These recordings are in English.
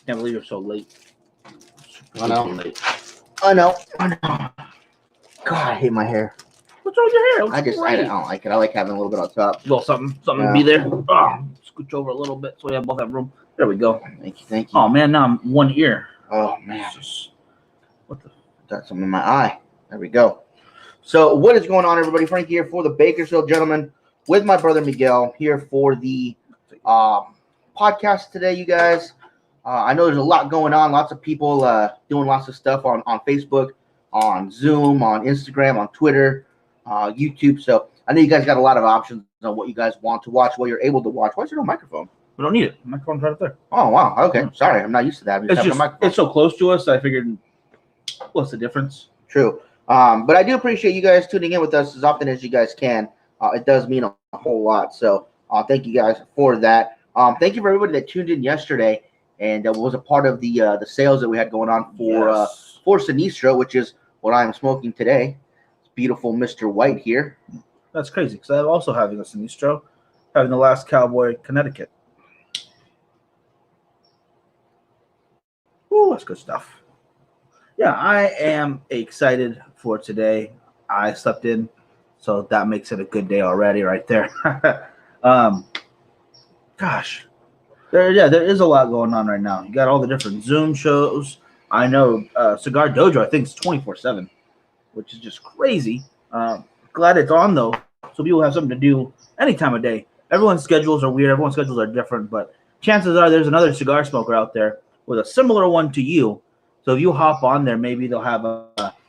Can't believe you're so late. I know. Late. I know. God, I hate my hair. What's wrong with your hair? I don't like it. I like having a little bit on top. A little something to be there. Oh, scooch over a little bit so we have both have room. There we go. Thank you. Oh man, now I'm one ear. Oh man, What the? got something in my eye. There we go. So what is going on, everybody? Frank here for the Bakersfield Gentleman with my brother Miguel here for the podcast today, you guys. I know there's a lot going on. Lots of people doing lots of stuff on Facebook, on Zoom, on Instagram, on Twitter, YouTube. So I know you guys got a lot of options on what you guys want to watch, what you're able to watch. Why is there no microphone? We don't need it. The microphone's right up there. Oh, wow. Okay. Sorry. I'm not used to that. It's so close to us. I figured, what's the difference? True. But I do appreciate you guys tuning in with us as often as you guys can. It does mean a whole lot. So thank you guys for that. Thank you for everybody that tuned in yesterday and was a part of the sales that we had going on for Sinistro, which is what I'm smoking today. It's beautiful Mr. White here. That's crazy because I'm also having a Sinistro, having the Last Cowboy, Connecticut. Ooh, that's good stuff. Yeah, I am excited for today. I slept in, so that makes it a good day already right there. Gosh, there is a lot going on right now. You got all the different Zoom shows. I know Cigar Dojo, I think it's 24/7, which is just crazy. Glad it's on, though, so people have something to do any time of day. Everyone's schedules are weird. Everyone's schedules are different, but chances are there's another cigar smoker out there with a similar one to you. So if you hop on there, maybe they'll have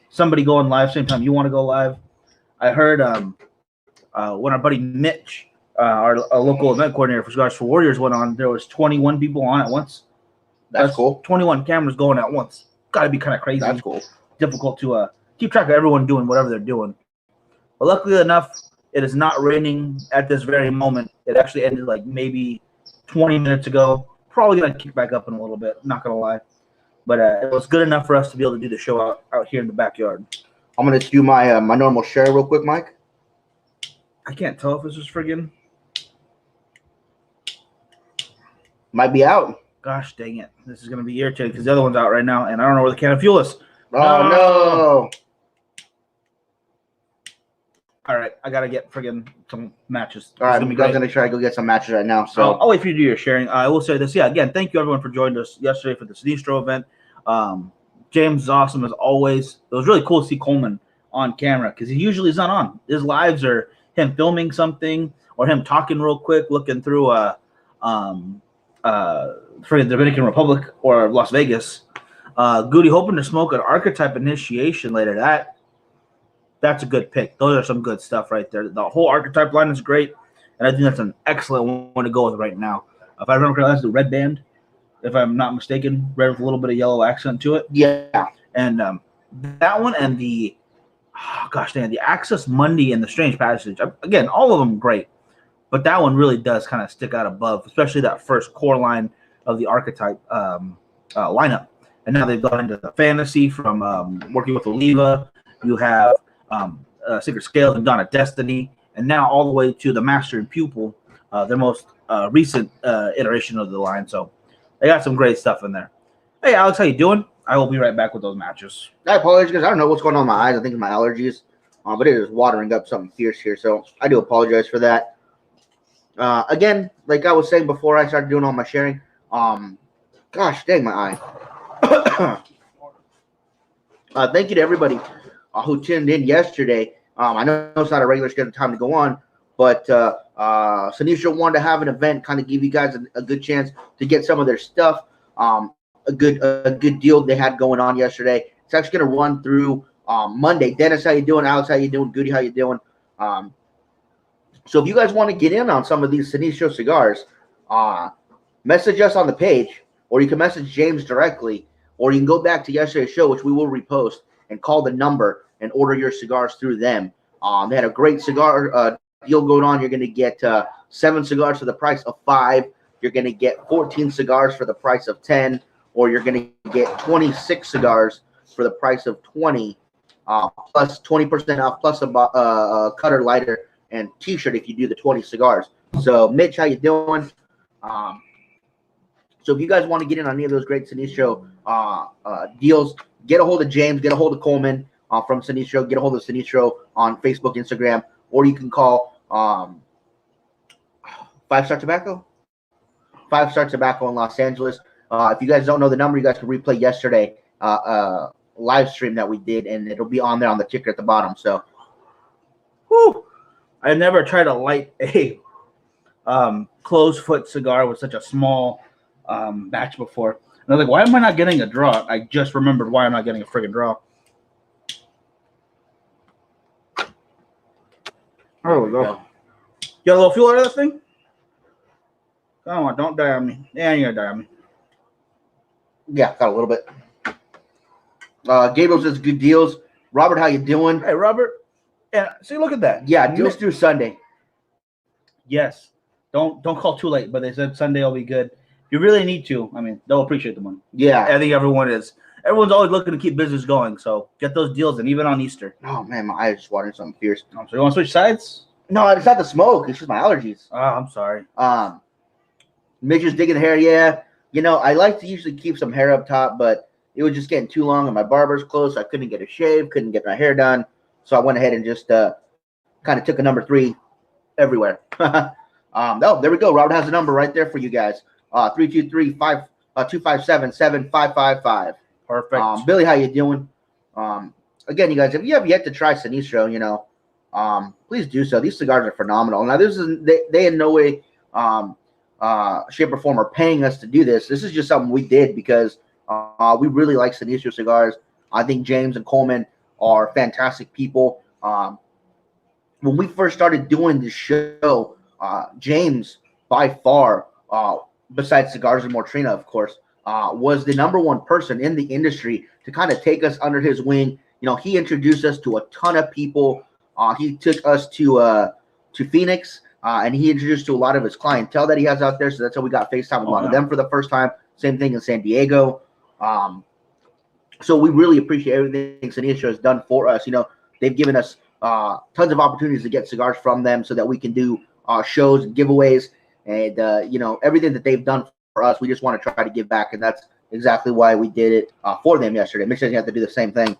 somebody going live same time you want to go live. I heard when our buddy Mitch, our local event coordinator for Cigars for Warriors, went on, there was 21 people on at once. That's cool. 21 cameras going at once. Got to be kind of crazy. That's cool. Difficult to keep track of everyone doing whatever they're doing. But luckily enough, it is not raining at this very moment. It actually ended like maybe 20 minutes ago. Probably going to kick back up in a little bit, not going to lie. But it was good enough for us to be able to do the show out here in the backyard. I'm going to do my my normal share real quick, Mike. I can't tell if this is friggin'. Might be out. Gosh dang it. This is going to be irritating because the other one's out right now, and I don't know where the can of fuel is. Oh, no. All right, I got to get friggin' some matches. All right, I'm going to try to go get some matches right now. So I'll wait for you to do your sharing. I will say this. Yeah, again, thank you, everyone, for joining us yesterday for the Sinistro event. James is awesome, as always. It was really cool to see Coleman on camera because he usually is not on. His lives are him filming something or him talking real quick, looking through for the Dominican Republic or Las Vegas. Goody hoping to smoke an archetype initiation later. That's a good pick. Those are some good stuff right there. The whole archetype line is great, and I think that's an excellent one to go with right now. If I remember correctly, that's the red band, if I'm not mistaken, red with a little bit of yellow accent to it. Yeah. And that one and the Access Monday and the Strange Passage. Again, all of them great, but that one really does kind of stick out above, especially that first core line of the archetype lineup. And now they've gone into the fantasy from working with Oliva. You have Secret Scale and Dawn of Destiny, and now all the way to the Master and Pupil, their most recent iteration of the line. So they got some great stuff in there. Hey, Alex, how you doing? I will be right back with those matches. I apologize because I don't know what's going on in my eyes. I think it's my allergies, but it is watering up something fierce here. So I do apologize for that. Again, like I was saying before I started doing all my sharing, gosh dang my eye. Thank you to everybody who tuned in yesterday. I know it's not a regular scheduled time to go on, but Sinistro wanted to have an event, kind of give you guys a good chance to get some of their stuff. A good deal they had going on yesterday. It's actually going to run through Monday. Dennis, how you doing? Alex, how you doing? Goody, how you doing? So if you guys want to get in on some of these Sinistro cigars, message us on the page, or you can message James directly, or you can go back to yesterday's show, which we will repost, and call the number and order your cigars through them. They had a great cigar deal going on. You're going to get 7 cigars for the price of 5. You're going to get 14 cigars for the price of 10, or you're going to get 26 cigars for the price of 20, plus 20% off, plus a cutter, lighter, and T-shirt if you do the 20 cigars. So, Mitch, how you doing? So if you guys want to get in on any of those great Sinistro deals, get a hold of James, get a hold of Coleman from Sinistro, get a hold of Sinistro on Facebook, Instagram, or you can call 5 Star Tobacco. 5 Star Tobacco in Los Angeles. If you guys don't know the number, you guys can replay yesterday live stream that we did, and it'll be on there on the ticker at the bottom. So, whew, I never tried to light a closed foot cigar with such a small batch before. And I was like, why am I not getting a draw? I just remembered why I'm not getting a friggin' draw. There we go. Get a little fuel out of this thing? Come on, don't die on me. Yeah, you're gonna die on me. Yeah, got a little bit. Gabriel says good deals. Robert, how you doing? Hey, Robert. Yeah, see, look at that. Yeah, deals through Sunday. Yes. Don't call too late, but they said Sunday will be good. You really need to. I mean, they'll appreciate the money. Yeah. I think everyone's always looking to keep business going, so get those deals in, even on Easter. Oh, man, my eyes just watering something fierce. So you want to switch sides? No, it's not the smoke. It's just my allergies. Oh, I'm sorry. Mitch is digging the hair. Yeah. You know, I like to usually keep some hair up top, but it was just getting too long and my barber's closed, so I couldn't get a shave, couldn't get my hair done. So I went ahead and just kind of took a number 3 everywhere. Oh, there we go. Robert has a number right there for you guys. 323-257-7555. Perfect. Billy, how you doing? Again, you guys, if you have yet to try Sinistro, you know, please do so. These cigars are phenomenal. Now, this is they in no way, shape, or form are paying us to do this. This is just something we did because we really like Sinistro cigars. I think James and Coleman are fantastic people. When we first started doing this show, James, by far, besides Cigars and Mortrina, of course, was the #1 person in the industry to kind of take us under his wing. You know, he introduced us to a ton of people. He took us to Phoenix, and he introduced to a lot of his clientele that he has out there. So that's how we got FaceTime with a lot of them for the first time. Same thing in San Diego. So we really appreciate everything Sinistro has done for us. You know, they've given us tons of opportunities to get cigars from them so that we can do shows and giveaways, and you know, everything that they've done for us, we just want to try to give back, and that's exactly why we did it for them yesterday. Mitch doesn't have to do the same thing.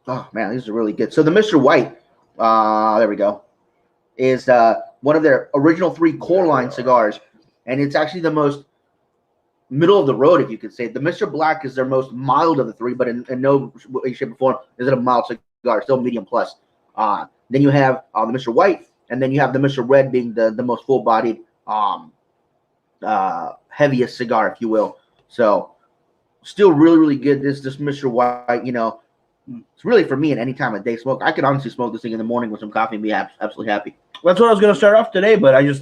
Oh man, these are really good. So the Mr. White, there we go, is one of their original 3 core line cigars, and it's actually the most middle of the road, if you could say. The Mr. Black is their most mild of the 3, but in no way, shape, or form is it a mild cigar. Still medium plus. Then you have the Mr. White, and then you have the Mr. Red being the most full-bodied, heaviest cigar, if you will. So still really, really good. This Mr. White, you know, it's really for me at any time of day smoke. I could honestly smoke this thing in the morning with some coffee and be absolutely happy. That's what I was going to start off today, but I knew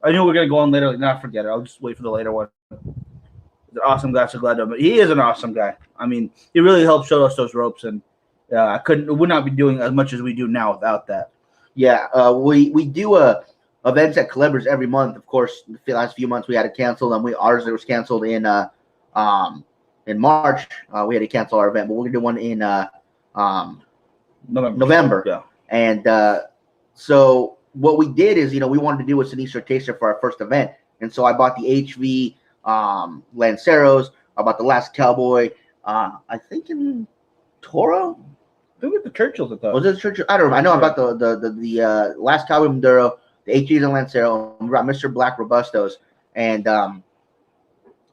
we were going to go on later. Not forget it. I'll just wait for the later one. He's an awesome guy. So glad to him. He is an awesome guy. I mean, he really helped show us those ropes, and would not be doing as much as we do now without that. Yeah, we do events at Calibres every month. Of course, the last few months we had to cancel, and ours was canceled in March. We had to cancel our event, but we're gonna do one in November. Yeah, and so what we did is, you know, we wanted to do a Sinistro taster for our first event, and so I bought the HV Lanceros. I bought the Last Cowboy. I think in Toro. I think it's the Churchills. I thought. Was it the Churchill? I don't know. I know about the Last Cowboy Maduro, the HVs and Lancero. We got Mr. Black Robustos, and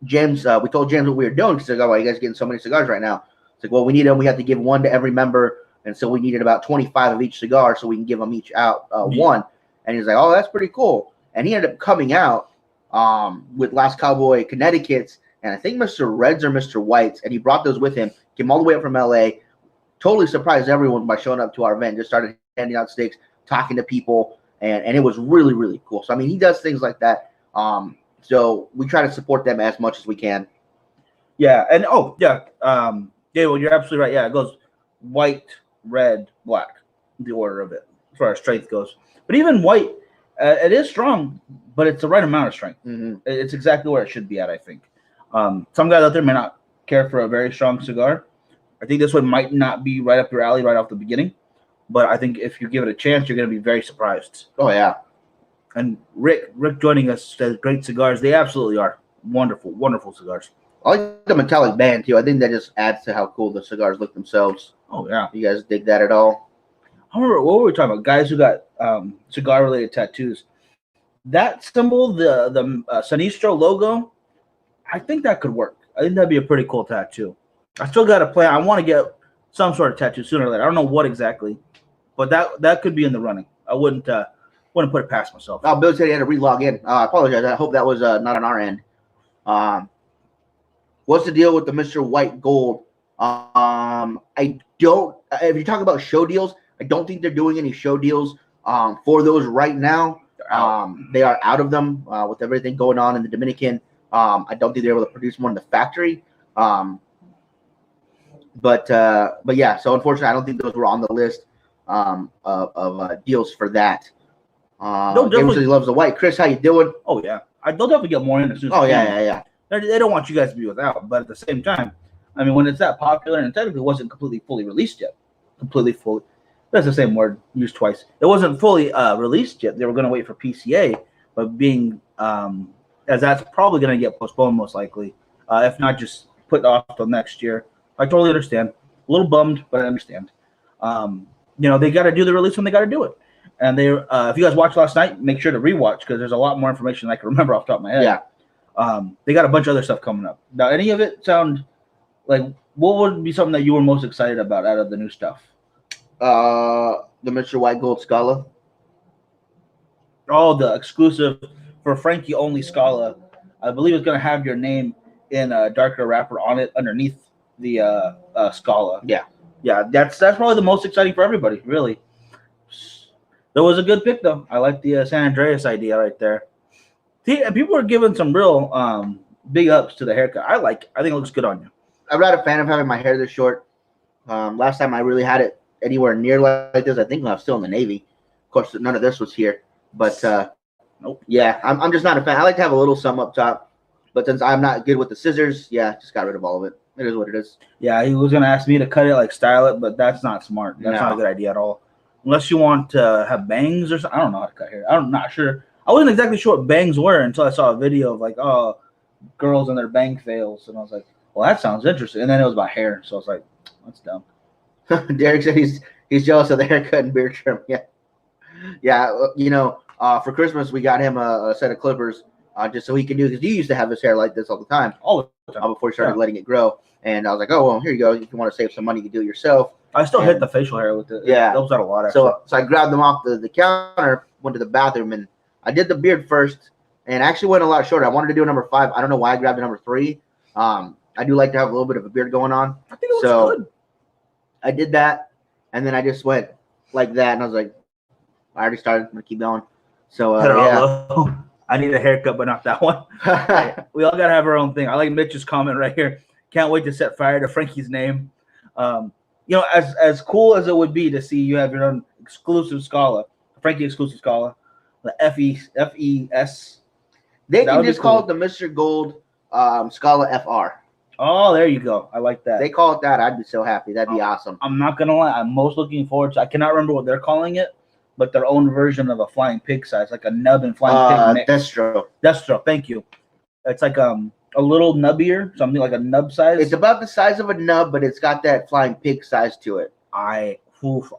James. We told James what we were doing because he's like, "Oh, why are you guys getting so many cigars right now?" It's like, well, we need them. We have to give one to every member, and so we needed about 25 of each cigar, so we can give them each out one. And he's like, "Oh, that's pretty cool." And he ended up coming out with Last Cowboy Connecticut's, and I think Mr. Reds or Mr. Whites, and he brought those with him. Came all the way up from LA. Totally surprised everyone by showing up to our event. Just started handing out sticks, talking to people, and it was really, really cool. So I mean, he does things like that. So we try to support them as much as we can. Yeah, and well, you're absolutely right. Yeah, it goes white, red, black, the order of it as far as strength goes. But even white, it is strong, but it's the right amount of strength. Mm-hmm. It's exactly where it should be at, I think. Some guys out there may not care for a very strong cigar. I think this one might not be right up your alley right off the beginning. but I think if you give it a chance, you're going to be very surprised. Oh yeah. And Rick joining us says great cigars. They absolutely are wonderful, wonderful cigars. I like the metallic band too. I think that just adds to how cool the cigars look themselves. Oh yeah. You guys dig that at all? I remember what were we talking about? Guys who got cigar related tattoos. That symbol, the Sinistro logo, I think that could work. I think that'd be a pretty cool tattoo. I still got a plan. I want to get some sort of tattoo sooner or later. I don't know what exactly, but that could be in the running. I wouldn't put it past myself. Oh, Bill said he had to re-log in. I apologize. I hope that was not on our end. What's the deal with the Mr. White Gold? I don't. If you talk about show deals, I don't think they're doing any show deals for those right now. They are out of them with everything going on in the Dominican. I don't think they're able to produce more in the factory. But yeah. So unfortunately, I don't think those were on the list of deals for that. Gamer says he loves the white. Chris, how you doing? Oh yeah, they'll definitely get more in as soon as. Oh yeah. They don't want you guys to be without, but at the same time, I mean, when it's that popular and technically wasn't completely fully released yet, that's the same word used twice. It wasn't fully released yet. They were going to wait for PCA, but being as that's probably going to get postponed most likely, if not just put off till next year. I totally understand. A little bummed, but I understand. They got to do the release when they got to do it. And they, if you guys watched last night, make sure to rewatch because there's a lot more information I can remember off the top of my head. Yeah. They got a bunch of other stuff coming up. Now, any of it sound like what would be something that you were most excited about out of the new stuff? The Mr. White Gold Scala. Oh, the exclusive for Frankie only Scala. I believe it's going to have your name in a darker wrapper on it underneath the Scala. Yeah. That's probably the most exciting for everybody, really. That was a good pick, though. I like the San Andreas idea right there. See, people are giving some real big ups to the haircut. I think it looks good on you. I'm not a fan of having my hair this short. Last time I really had it anywhere near like this, I think when I was still in the Navy. Of course, none of this was here. But, nope. Yeah, I'm just not a fan. I like to have a little sum up top. But since I'm not good with the scissors, yeah, just got rid of all of it. It is what it is. Yeah, he was going to ask me to cut it, like style it, but that's not smart. That's not a good idea at all. Unless you want to have bangs or something. I don't know how to cut hair. I'm not sure. I wasn't exactly sure what bangs were until I saw a video of like, oh, girls and their bang fails. And I was like, well, that sounds interesting. And then it was about hair. So I was like, that's dumb. Derek said he's jealous of the haircut and beard trim. Yeah. For Christmas, we got him a set of clippers just so he can do, because he used to have his hair like this all the time. All the time. Before he started letting it grow. And I was like, oh, well, here you go. If you want to save some money, you can do it yourself. I still hit the facial hair with it. Yeah. It helps out a lot, actually. So I grabbed them off the counter, went to the bathroom, and I did the beard first, and actually went a lot shorter. I wanted to do a number 5. I don't know why I grabbed a number 3. I do like to have a little bit of a beard going on. I think it looks good. I did that, and then I just went like that, and I was like, I already started. I'm going to keep going. So, yeah. I need a haircut, but not that one. We all got to have our own thing. I like Mitch's comment right here. Can't wait to set fire to Frankie's name. As cool as it would be to see you have your own exclusive Scala, Frankie exclusive Scala, the FES. They can just call it the Mr. Gold Scala FR. Oh, there you go. I like that. They call it that. I'd be so happy. That'd be awesome. I'm not going to lie. I'm most looking forward to, I cannot remember what they're calling it, but their own version of a flying pig size, like a nub and flying pig mix. Destro, thank you. It's like a little nubbier, something like a nub size. It's about the size of a nub, but it's got that flying pig size to it. I want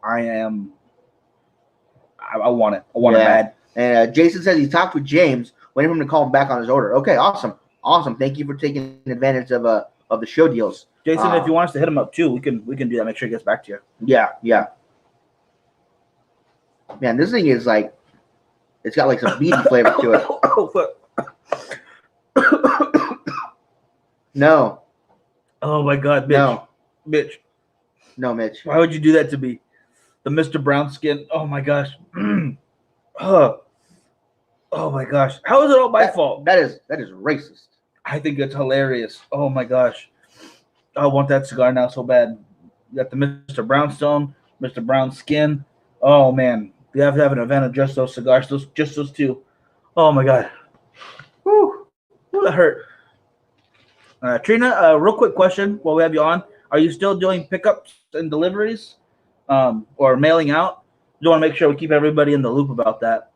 it. I want it bad. And Jason says he talked with James, waiting for him to call him back on his order. Okay, awesome. Thank you for taking advantage of the show deals. Jason, if you want us to hit him up too, we can do that. Make sure he gets back to you. Yeah. Man, this thing is like, it's got like some beady flavor to it. No. Oh my God, Mitch. No. Mitch. No, Mitch. Why would you do that to me? The Mr. Brown skin. Oh my gosh. Oh my gosh. How is it all my fault? That is racist. I think it's hilarious. Oh my gosh. I want that cigar now so bad. You got the Mr. Brownstone, Mr. Brown skin. Oh man. We have to have an event of just those cigars, just those two. Oh my God. Whew. That hurt. Trina, real quick question while we have you on. Are you still doing pickups and deliveries? or mailing out. We want to make sure we keep everybody in the loop about that.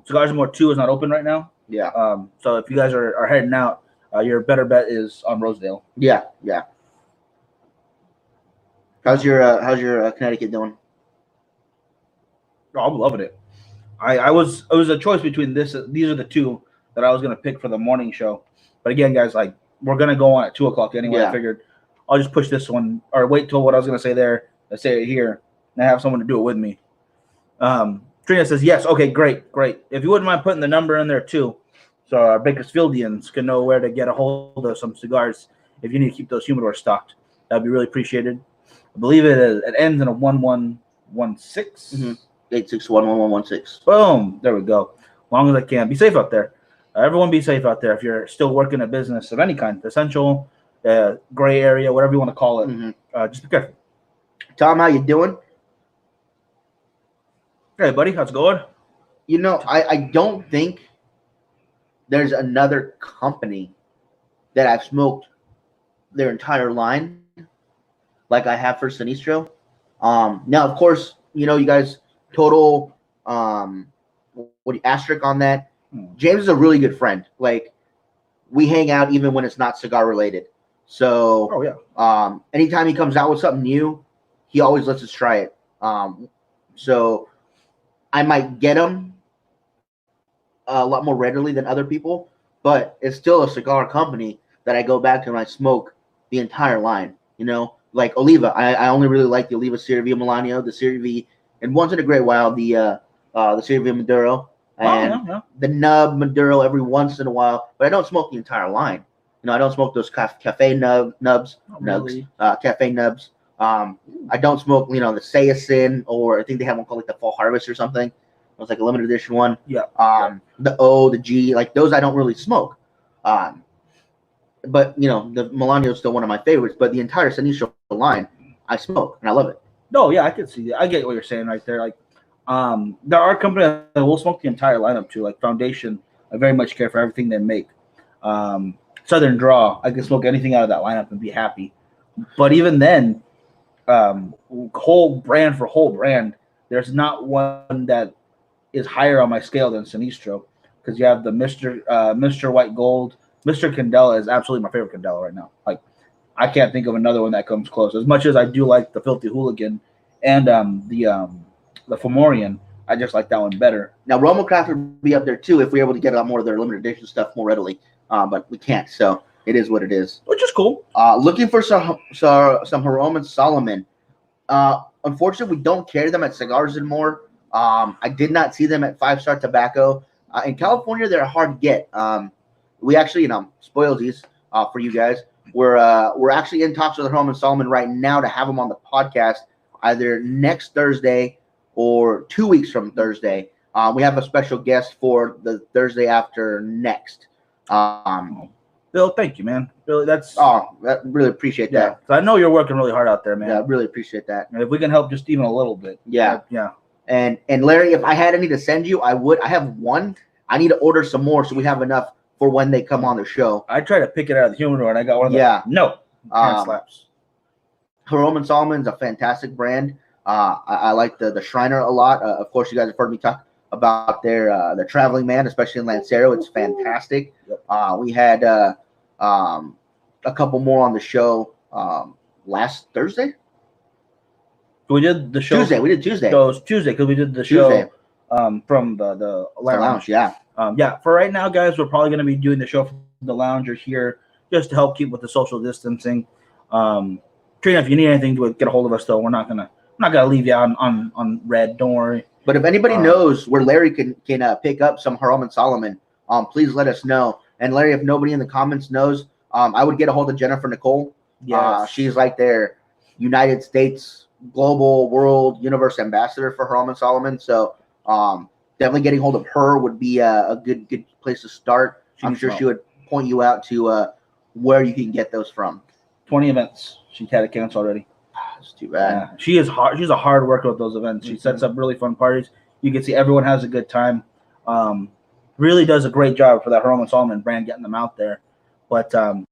Cigars and More 2 is not open right now. Yeah. So if you guys are heading out, your better bet is on Rosedale. Yeah. How's your Connecticut doing? Oh, I'm loving it. It was a choice between this. These are the two that I was gonna pick for the morning show. But again, guys, like we're gonna go on at 2:00 anyway. Yeah. I figured I'll just push this one or wait till what I was gonna say there. I say it here and have someone to do it with me. Trina says yes. Okay, great. If you wouldn't mind putting the number in there too, so our Bakersfieldians can know where to get a hold of some cigars if you need to keep those humidors stocked. That'd be really appreciated. I believe it ends in a 1116. Mm-hmm. 861-1116. Boom. There we go. Long as I can. Be safe out there. Everyone be safe out there. If you're still working a business of any kind, essential, gray area, whatever you want to call it, just be careful. Tom, how you doing? Hey, buddy. How's it going? You know, I don't think there's another company that I've smoked their entire line like I have for Sinistro. Now, of course, you know, you guys total asterisk on that. James is a really good friend. Like, we hang out even when it's not cigar related. So, anytime he comes out with something new, he always lets us try it. So I might get him a lot more readily than other people, but it's still a cigar company that I go back to and I smoke the entire line. You know, like Oliva, I only really like the Oliva Serie V Milanio, the Serie V, and once in a great while the Serie V Maduro and the Nub Maduro every once in a while. But I don't smoke the entire line. You know, I don't smoke those cafe nubs. Cafe nubs. I don't smoke, you know, the Sayasin, or I think they have one called like the Fall Harvest or something. It was like a limited edition one. Yeah. The O, the G, like those I don't really smoke. But you know, the Milanio is still one of my favorites. But the entire Sinistro line, I smoke and I love it. No, yeah, I can see that. I get what you're saying right there. Like, there are companies that will smoke the entire lineup too. Like Foundation, I very much care for everything they make. Southern Draw, I can smoke anything out of that lineup and be happy. But even then, whole brand for whole brand, there's not one that is higher on my scale than Sinistro, because you have the Mr. White Gold. Mr. Candela is absolutely my favorite Candela right now. Like, I can't think of another one that comes close. As much as I do like the Filthy Hooligan and the Fomorian, I just like that one better. Now, Romo Craft would be up there too if we were able to get a lot more of their limited edition stuff more readily, but we can't. So it is what it is. Which is cool. Looking for some Jerome and Solomon. Unfortunately, we don't carry them at Cigars anymore. I did not see them at 5 Star Tobacco. In California, they're a hard get. We actually, spoil these for you guys. We're actually in talks with Jerome and Solomon right now to have them on the podcast either next Thursday or 2 weeks from Thursday. We have a special guest for the Thursday after next. Bill, thank you, man. Really, really appreciate that. So I know you're working really hard out there, man. Yeah, really appreciate that. And if we can help just even a little bit. Yeah. And Larry, if I had any to send you, I would. I have one. I need to order some more so we have enough for when they come on the show. I tried to pick it out of the humidor and I got one of them. Yeah. No. Slaps. Jerome and Solomon is a fantastic brand. I like the Shriner a lot. Of course, you guys have heard me talk about their Traveling Man, especially in Lancero. It's fantastic. Yep. We had a couple more on the show last Thursday. We did the show Tuesday. We did Tuesday. No, it was Tuesday because we did the show from the lounge. Yeah. For right now, guys, we're probably going to be doing the show from the lounge or here just to help keep with the social distancing. Trina, if you need anything to get a hold of us, though, we're not gonna leave you out on red. Don't worry. But if anybody knows where Larry can pick up some Jerome and Solomon, please let us know. And Larry, if nobody in the comments knows, I would get a hold of Jennifer Nicole. Yeah, she's like their United States, global, world, universe ambassador for Jerome and Solomon. So definitely getting hold of her would be a good place to start. I'm sure she would point you out to where you can get those from. 20 events. She had to cancel already. It's too bad. Yeah. She is hard. She's a hard worker with those events. She sets up really fun parties. You can see everyone has a good time. Really does a great job for that Jerome and Solomon brand, getting them out there. But I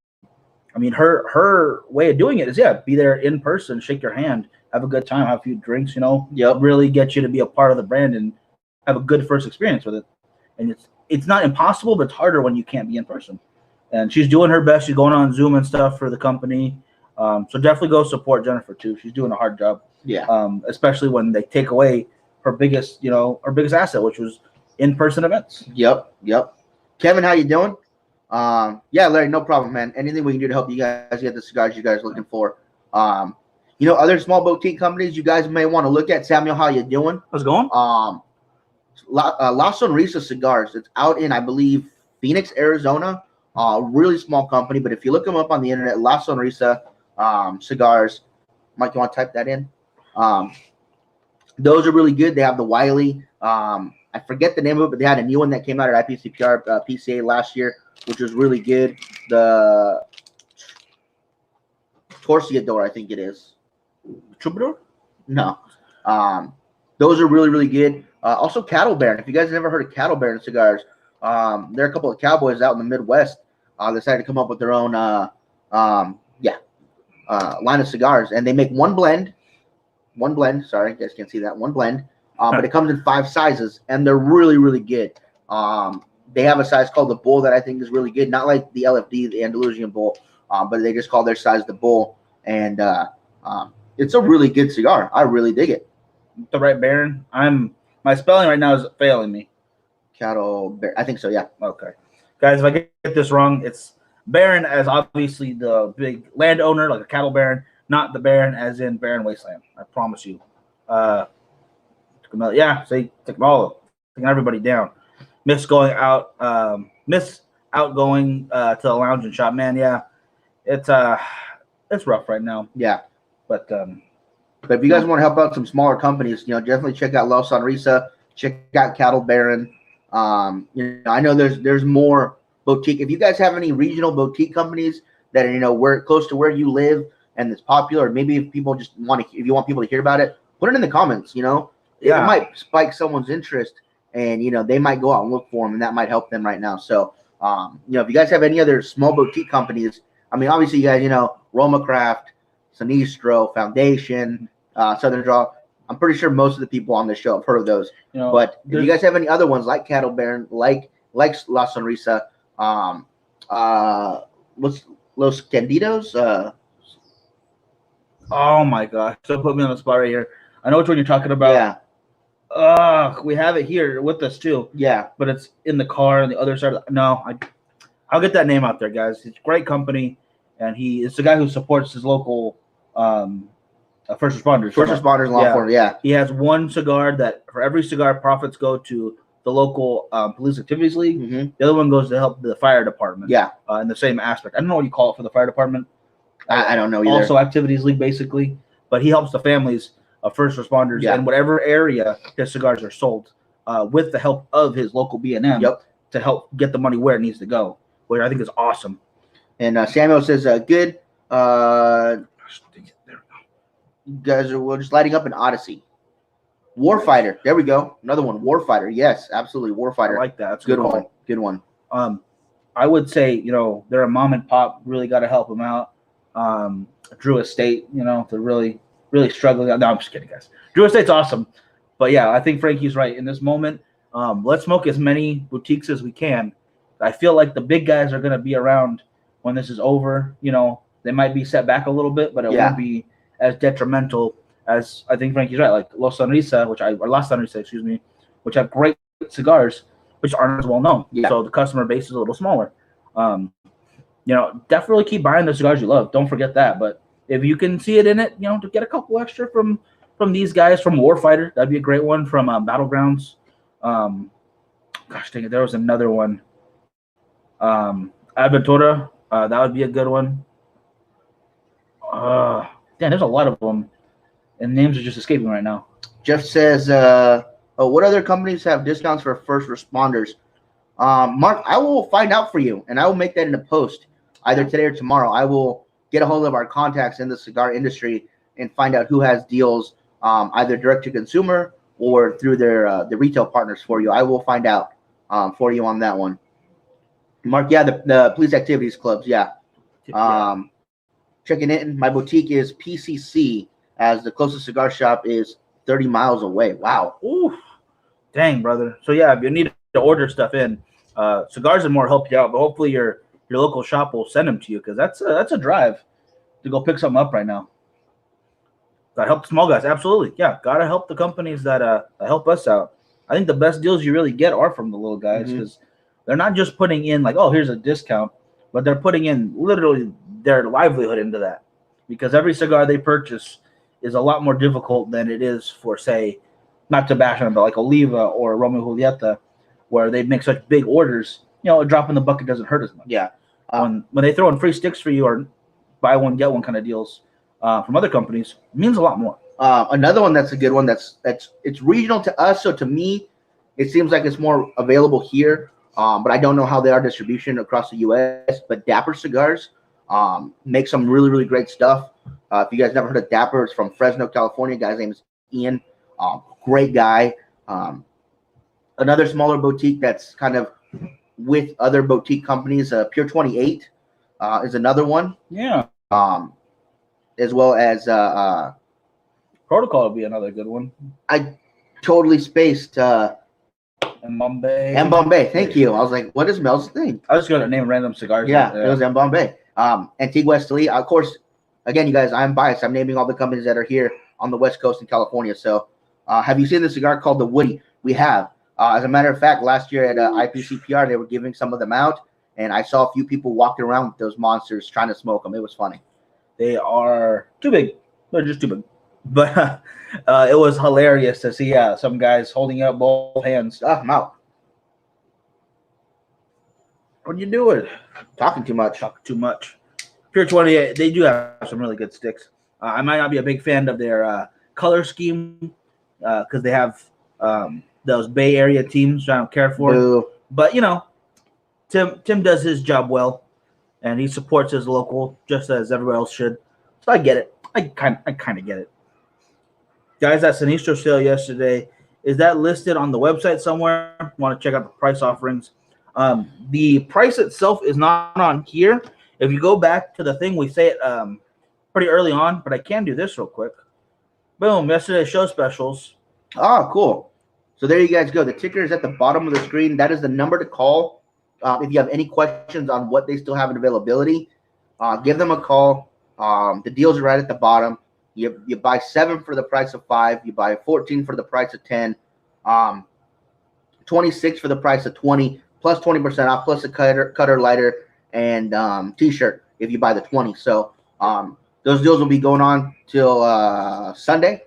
mean, her way of doing it is be there in person, shake your hand, have a good time, have a few drinks, you know, Yep. really get you to be a part of the brand and have a good first experience with it. And it's not impossible, but it's harder when you can't be in person. And she's doing her best. She's going on Zoom and stuff for the company. So definitely go support Jennifer too. She's doing a hard job. Yeah. Especially when they take away her biggest asset, which was in-person events. Yep. Kevin, how you doing? Yeah, Larry, no problem, man. Anything we can do to help you guys get the cigars you guys are looking for. Other small boutique companies you guys may want to look at. Samuel, how you doing? How's it going? La Sonrisa Cigars. It's out in, I believe, Phoenix, Arizona. Really small company, but if you look them up on the internet, La Sonrisa Cigars. Mike, you want to type that in? Those are really good. They have the Wiley. I forget the name of it, but they had a new one that came out at IPCPR PCA last year, which was really good. The Torciador, I think it is. Troubadour? No. Those are really, really good. Also, Cattle Baron. If you guys have never heard of Cattle Baron cigars, there are a couple of cowboys out in the Midwest decided to come up with their own line of cigars, and they make one blend. Sorry, you guys can't see that. One blend. But it comes in 5 sizes, and they're really, really good. They have a size called the Bull that I think is really good. Not like the LFD, the Andalusian Bull, but they just call their size the Bull. And it's a really good cigar. I really dig it. The right Baron. My spelling right now is failing me. Cattle Baron. I think so, yeah. Okay. Guys, if I get this wrong, it's Baron as obviously the big landowner, like a cattle baron, not the Baron as in Barren Wasteland. I promise you. Yeah, say taking everybody down. Miss outgoing to the lounge and shop. Man, yeah, it's rough right now. Yeah, but if you guys want to help out some smaller companies, definitely check out La Sonrisa, check out Cattle Baron. I know there's more boutique. If you guys have any regional boutique companies that are where close to where you live and it's popular, maybe if people just if you want people to hear about it, put it in the comments. It might spike someone's interest, and they might go out and look for them, and that might help them right now. So, if you guys have any other small boutique companies, I mean, obviously you guys, Roma Craft, Sinistro, Foundation, Southern Draw. I'm pretty sure most of the people on this show have heard of those. But if you guys have any other ones like Cattle Baron, like La Sonrisa, Los Candidos. Oh my gosh! So put me on the spot right here. I know which one you're talking about. Yeah. We have it here with us too. Yeah, but it's in the car on the other side. I'll get that name out there, guys. It's a great company, and it's the guy who supports his local first responders. First responders, law enforcement. Yeah, he has one cigar that for every cigar profits go to the local police activities league. Mm-hmm. The other one goes to help the fire department. Yeah, in the same aspect. I don't know what you call it for the fire department. I don't know either. Also, activities league basically, but he helps the families of first responders in whatever area his cigars are sold, with the help of his local B&M to help get the money where it needs to go, which I think is awesome. And Samuel says, good. You guys are just lighting up an Odyssey. Warfighter. There we go. Another one. Warfighter. Yes, absolutely. Warfighter. I like that. That's good one. Good one. I would say, they're a mom and pop. Really got to help them out. Drew Estate, they're really struggling. No, I'm just kidding, guys. Drew Estate's awesome. But yeah, I think Frankie's right. In this moment, let's smoke as many boutiques as we can. I feel like the big guys are going to be around when this is over. They might be set back a little bit, but it won't be as detrimental as I think Frankie's right. Like La Sonrisa, which have great cigars, which aren't as well known. Yeah. So the customer base is a little smaller. Definitely keep buying the cigars you love. Don't forget that. But if you can see it in it, to get a couple extra from these guys, from Warfighter, that'd be a great one. From Battlegrounds. Gosh dang it, there was another one. Adventura, that would be a good one. There's a lot of them, and names are just escaping right now. Jeff says, what other companies have discounts for first responders? Mark, I will find out for you, and I will make that in a post either today or tomorrow. I will get a hold of our contacts in the cigar industry and find out who has deals, either direct to consumer or through their the retail partners for you. I will find out for you on that one. Mark, the police activities clubs, checking in. My boutique is PCC as the closest cigar shop is 30 miles away. Wow. Ooh, dang, brother. So yeah, if you need to order stuff in, Cigars and More help you out, but hopefully your local shop will send them to you because that's a drive to go pick something up right now. Gotta help the small guys, absolutely. Yeah, gotta help the companies that help us out. I think the best deals you really get are from the little guys because they're not just putting in like, oh, here's a discount, but they're putting in literally their livelihood into that because every cigar they purchase is a lot more difficult than it is for, say, not to bash on, but like Oliva or Romeo Julieta, where they make such big orders. You know, a drop in the bucket doesn't hurt as much. Yeah. When they throw in free sticks for you or buy one get one kind of deals from other companies, it means a lot more. Another one that's a good one. It's regional to us, so to me, it seems like it's more available here. But I don't know how they are distribution across the U.S. But Dapper Cigars make some really, really great stuff. If you guys never heard of Dapper, it's from Fresno, California. Guy's name is Ian. Great guy. Another smaller boutique that's kind of with other boutique companies. Pure 28 is another one. Yeah. As well as Protocol would be another good one. I totally spaced. M. Bombay. Thank you. I was like, what is Mel's name? I was just going to name random cigars. Yeah, it was M. Bombay. Antigua Esteli. Of course, again, you guys, I'm biased. I'm naming all the companies that are here on the West Coast in California. So have you seen the cigar called the Woody? We have. As a matter of fact, last year at IPCPR, they were giving some of them out, and I saw a few people walking around with those monsters trying to smoke them. It was funny. They are too big. They're just too big. But it was hilarious to see some guys holding up both hands. I'm out. What are you doing? Talking too much. Talking too much. Pure 28, they do have some really good sticks. I might not be a big fan of their color scheme because they have those Bay Area teams I don't care for. Boo. But, you know, Tim does his job well, and he supports his local just as everybody else should. So I get it. I kind of get it. Guys, that Sinistro Sale yesterday, is that listed on the website somewhere? Want to check out the price offerings? The price itself is not on here. If you go back to the thing, we say it pretty early on, but I can do this real quick. Boom, yesterday's show specials. Oh, cool. So there you guys go. The ticker is at the bottom of the screen. That is the number to call. If you have any questions on what they still have in availability, give them a call. The deals are right at the bottom. You buy 7 for the price of 5. You buy 14 for the price of 10. 26 for the price of 20, plus 20% off, plus a cutter lighter, and T-shirt if you buy the 20. So those deals will be going on till Sunday.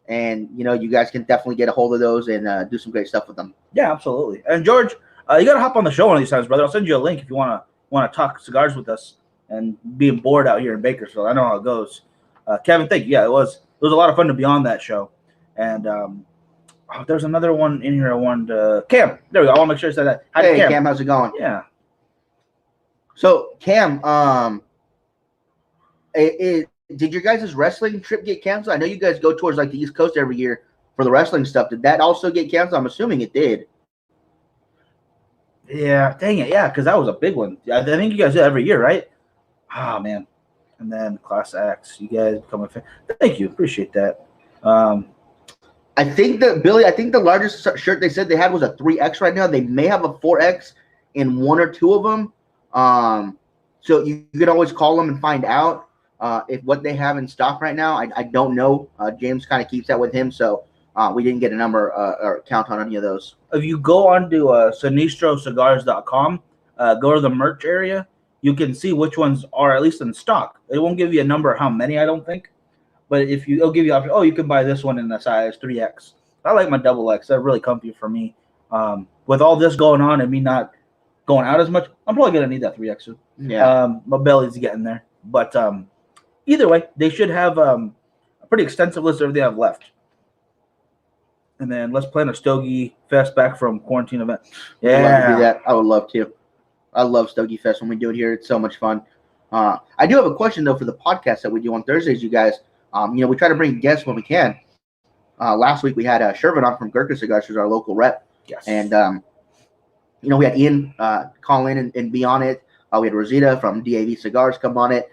And, you know, you guys can definitely get a hold of those and do some great stuff with them. Yeah, absolutely. And, George, you got to hop on the show one of these times, brother. I'll send you a link if you want to talk cigars with us and being bored out here in Bakersfield. I know how it goes. Kevin, thank you. Yeah, it was a lot of fun to be on that show. And there's another one in here I wanted to – Cam, there we go. I want to make sure I said that. Hi, hey, Cam, how's it going? Yeah. So, Cam, did your guys' wrestling trip get canceled? I know you guys go towards like the East Coast every year for the wrestling stuff. Did that also get canceled? I'm assuming it did. Yeah, dang it. Yeah, because that was a big one. I think you guys do it every year, right? Oh, man. And then Class X, you guys become a fan. Thank you. Appreciate that. I think the largest shirt they said they had was a 3X right now. They may have a 4X in 1 or 2 of them. So you can always call them and find out if what they have in stock right now. I don't know. James kind of keeps that with him, so we didn't get a number or count on any of those. If you go onto sinistrocigars.com, go to the merch area, you can see which ones are at least in stock. It won't give you a number of how many, I don't think. But it'll give you option. Oh, you can buy this one in the size 3X. I like my double X. They're really comfy for me. With all this going on and me not going out as much, I'm probably gonna need that 3X soon. Yeah. My belly's getting there. But either way, they should have a pretty extensive list of everything they have left. And then let's plan a Stogie Fest back from quarantine event. Yeah, I'd love to do that. I would love to. I love Stogie Fest when we do it here. It's so much fun. I do have a question though for the podcast that we do on Thursdays, you guys. We try to bring guests when we can. Last week we had Shervin on from Gurkha Cigars, who's our local rep. Yes. And we had Ian call in and be on it. We had Rosita from DAV Cigars come on it.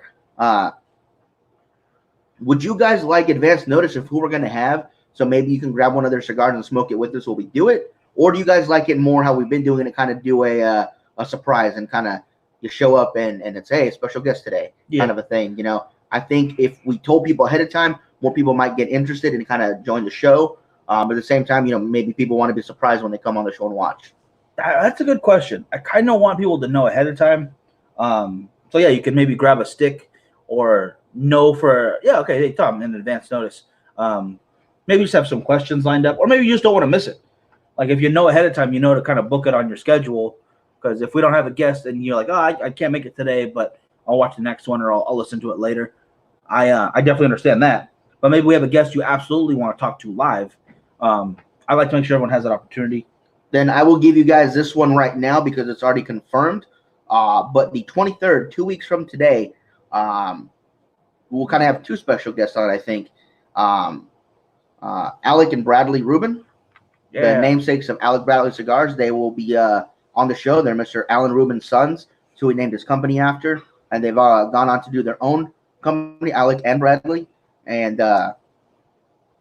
Would you guys like advance notice of who we're going to have? So maybe you can grab one of their cigars and smoke it with us while we do it. Or do you guys like it more how we've been doing it, kind of do a surprise and kind of you show up and it's, hey, special guest today, kind of a thing. You know, I think if we told people ahead of time, more people might get interested and kind of join the show. But at the same time, you know, maybe people want to be surprised when they come on the show and watch. That's a good question. I kind of want people to know ahead of time. So yeah, you can maybe grab a stick or know for, yeah, okay, hey, Tom, in advance notice. Maybe just have some questions lined up, or maybe you just don't want to miss it. Like if you know ahead of time, you know to kind of book it on your schedule. Because if we don't have a guest and you're like, oh, I can't make it today, but I'll watch the next one or I'll listen to it later. I definitely understand that. But maybe we have a guest you absolutely want to talk to live. I like to make sure everyone has that opportunity. Then I will give you guys this one right now because it's already confirmed. But the 23rd, 2 weeks from today, we'll kind of have two special guests on it, I think. Alec and Bradley Rubin, the namesakes of Alec Bradley Cigars. They will be on the show. They're Mr. Alan Rubin's sons, who he named his company after. And they've gone on to do their own company, Alec and Bradley. And